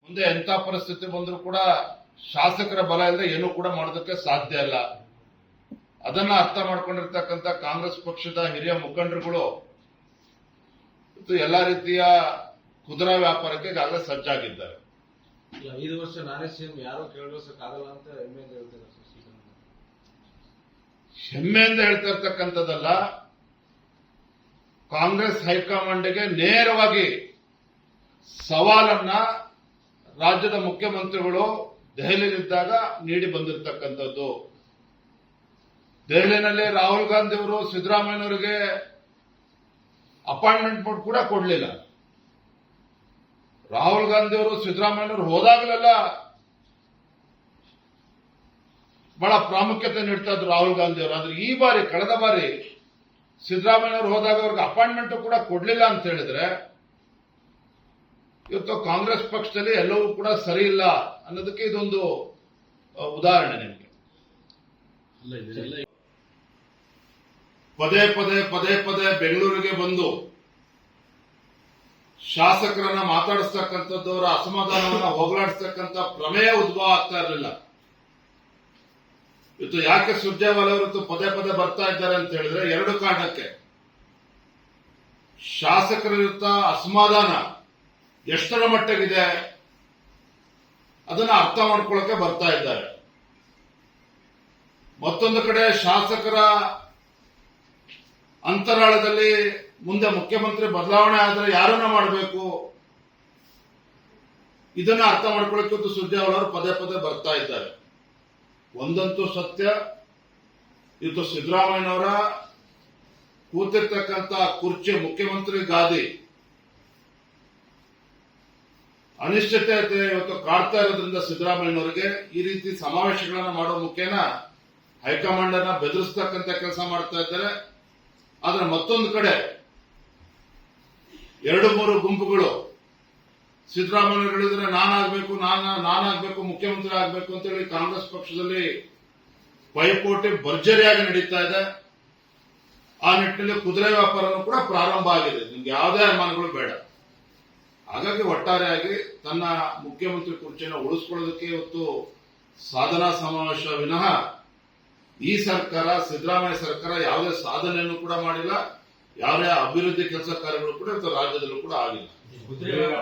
ಮುಂದೆ ಎಂತ ಪರಿಸ್ಥಿತಿ ಬಂದರೂ ಕೂಡ ಶಾಸಕರ ಬಲ ಇಲ್ಲದೆ ಏನೂ ಕೂಡ ಮಾಡೋದಕ್ಕೆ ಸಾಧ್ಯ ಇಲ್ಲ. ಅದನ್ನ ಅರ್ಥ ಮಾಡ್ಕೊಂಡಿರ್ತಕ್ಕಂಥ ಕಾಂಗ್ರೆಸ್ ಪಕ್ಷದ ಹಿರಿಯ ಮುಖಂಡರುಗಳು ಎಲ್ಲಾ ರೀತಿಯ ಕುದುರಾ ವ್ಯಾಪಾರಕ್ಕೆ ಈಗಾಗಲೇ ಸಜ್ಜಾಗಿದ್ದಾರೆ. 5 ವರ್ಷ ನಾನೇ ಸಿಎಂ ಯಾರೋ ಕೇಳಿಸಕ್ಕಾಗಲ್ಲ ಅಂತ ಹೆಮ್ಮೆಯಿಂದ ಹೇಳ್ತಾರೆ. ಹೆಮ್ಮೆಯಿಂದ ಹೇಳ್ತಾ ಇರ್ತಕ್ಕಂಥದ್ದಲ್ಲ, ಕಾಂಗ್ರೆಸ್ ಹೈಕಮಾಂಡ್ಗೆ ನೇರವಾಗಿ ಸವಾಲನ್ನ ರಾಜ್ಯದ ಮುಖ್ಯಮಂತ್ರಿಗಳು ದೆಹಲಿಯಲ್ಲಿದ್ದಾಗ ನೀಡಿ ಬಂದಿರತಕ್ಕಂಥದ್ದು. ದೆಹಲಿಯಲ್ಲಿ ರಾಹುಲ್ ಗಾಂಧಿ ಅವರು ಸಿದ್ದರಾಮಯ್ಯನವರಿಗೆ ಅಪಾಯಿಂಟ್ಮೆಂಟ್ ಕೂಡ ಕೊಡಲಿಲ್ಲ. ರಾಹುಲ್ ಗಾಂಧಿ ಅವರು ಸಿದ್ದರಾಮಯ್ಯನವರು ಹೋದಾಗಲೆಲ್ಲ ಬಹಳ ಪ್ರಾಮುಖ್ಯತೆ ನೀಡ್ತಾ ಇದ್ರು ರಾಹುಲ್ ಗಾಂಧಿ ಅವರು. ಆದ್ರೆ ಈ ಬಾರಿ, ಕಳೆದ ಬಾರಿ ಸಿದ್ದರಾಮಯ್ಯನವರು ಹೋದಾಗ ಅವ್ರಿಗೆ ಅಪಾಯಿಂಟ್ಮೆಂಟ್ ಕೂಡ ಕೊಡಲಿಲ್ಲ ಅಂತ ಹೇಳಿದ್ರೆ, ಇವತ್ತು ಕಾಂಗ್ರೆಸ್ ಪಕ್ಷದಲ್ಲಿ ಎಲ್ಲವೂ ಕೂಡ ಸರಿ ಇಲ್ಲ ಅನ್ನೋದಕ್ಕೆ ಇದೊಂದು ಉದಾಹರಣೆ. ನಿಮಗೆ ಪದೇ ಪದೇ ಬೆಂಗಳೂರಿಗೆ ಬಂದು ಶಾಸಕರನ್ನ ಮಾತಾಡಿಸ್ತಕ್ಕಂಥದ್ದು, ಅವರ ಅಸಮಾಧಾನವನ್ನ ಹೋಗಲಾಡಿಸ್ತಕ್ಕಂಥ ಪ್ರಮೇಯ ಉದ್ಭವ ಆಗ್ತಾ ಇರಲಿಲ್ಲ. ಇವತ್ತು ಯಾಕೆ ಸುರ್ಜೇವಾಲಾ ಅವರು ಪದೇ ಬರ್ತಾ ಇದ್ದಾರೆ ಅಂತ ಹೇಳಿದ್ರೆ, 2 ಕಾರಣಕ್ಕೆ. ಶಾಸಕರ ವಿರುದ್ಧ ಅಸಮಾಧಾನ ಎಷ್ಟರ ಮಟ್ಟಿಗಿದೆ ಅದನ್ನ ಅರ್ಥ ಮಾಡ್ಕೊಳ್ಳಕ್ಕೆ ಬರ್ತಾ ಇದ್ದಾರೆ. ಮತ್ತೊಂದು ಕಡೆ ಶಾಸಕರ ಅಂತರಾಳದಲ್ಲಿ ಮುಂದೆ ಮುಖ್ಯಮಂತ್ರಿ ಬದಲಾವಣೆ ಆದರೆ ಯಾರನ್ನ ಮಾಡಬೇಕು ಇದನ್ನ ಅರ್ಥ ಮಾಡ್ಕೊಳ್ಳಕ್ಕೆ ಇವತ್ತು ಸುರ್ಜೇವಾಲಾ ಅವರು ಪದೇ ಬರ್ತಾ ಇದ್ದಾರೆ. ಒಂದಂತೂ ಸತ್ಯ, ಇವತ್ತು ಸಿದ್ದರಾಮಯ್ಯನವರ ಕೂತಿರ್ತಕ್ಕಂಥ ಕುರ್ಚಿ, ಮುಖ್ಯಮಂತ್ರಿ ಗಾದಿ ಅನಿಶ್ಚಿತತೆ ಇವತ್ತು ಕಾಡ್ತಾ ಇರೋದ್ರಿಂದ ಸಿದ್ದರಾಮಯ್ಯನವರಿಗೆ ಈ ರೀತಿ ಸಮಾವೇಶಗಳನ್ನ ಮಾಡೋ ಮುಖೇನ ಹೈಕಮಾಂಡ್ ಅನ್ನ ಬೆದರಿಸ್ತಕ್ಕಂಥ ಕೆಲಸ ಮಾಡ್ತಾ ಇದ್ದಾರೆ. ಆದ್ರೆ ಮತ್ತೊಂದು ಕಡೆ 2-3 ಗುಂಪುಗಳು ಸಿದ್ದರಾಮಯ್ಯ ಹೇಳಿದ್ರೆ ನಾನಾಗಬೇಕು ಮುಖ್ಯಮಂತ್ರಿ ಆಗಬೇಕು ಅಂತೇಳಿ ಕಾಂಗ್ರೆಸ್ ಪಕ್ಷದಲ್ಲಿ ಪೈಪೋಟಿ ಭರ್ಜರಿಯಾಗಿ ನಡೀತಾ ಇದೆ. ಆ ನಿಟ್ಟಿನಲ್ಲಿ ಕುದುರೆ ವ್ಯಾಪಾರನೂ ಕೂಡ ಪ್ರಾರಂಭ ಆಗಿದೆ. ನಿಮ್ಗೆ ಯಾವುದೇ ಅನುಮಾನಗಳು ಬೇಡ. ಹಾಗಾಗಿ ಒಟ್ಟಾರೆಯಾಗಿ ತನ್ನ ಮುಖ್ಯಮಂತ್ರಿ ಕುರ್ಚಿಯನ್ನು ಉಳಿಸ್ಕೊಳ್ಳೋದಕ್ಕೆ ಇವತ್ತು ಸಾಧನಾ ಸಮಾವೇಶ ವಿನಃ ಈ ಸರ್ಕಾರ, ಸಿದ್ದರಾಮಯ್ಯ ಸರ್ಕಾರ ಯಾವುದೇ ಸಾಧನೆಯನ್ನು ಕೂಡ ಮಾಡಿಲ್ಲ. ಯಾವುದೇ ಅಭಿವೃದ್ಧಿ ಕೆಲಸ ಕಾರ್ಯಗಳು ಕೂಡ ಇವತ್ತು ರಾಜ್ಯದಲ್ಲೂ ಕೂಡ ಆಗಿಲ್ಲ.